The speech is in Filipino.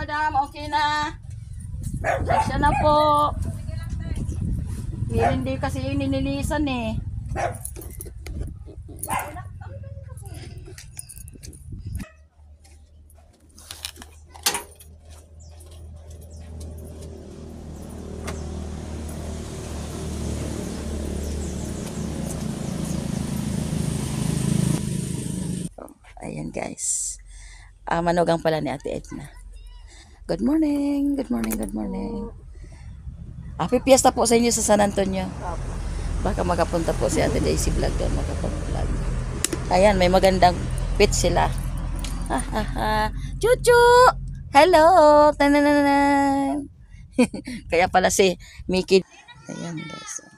madam. Okay na. Pasensya na po. Hindi kasi yung ninilisan eh. Ayan guys. Manugang pala ni Ate Edna. Good morning. Good morning. Good morning. Happy Fiesta po sa inyo sa San Antonio. Baka makapunta po si Ate Daisy Vlog doon. Makapag-vlog. Ayan, may magandang pitch sila. Ha ha ha. Chuchu! Hello! Tanananan! Kaya pala si Mickey. Ayan guys.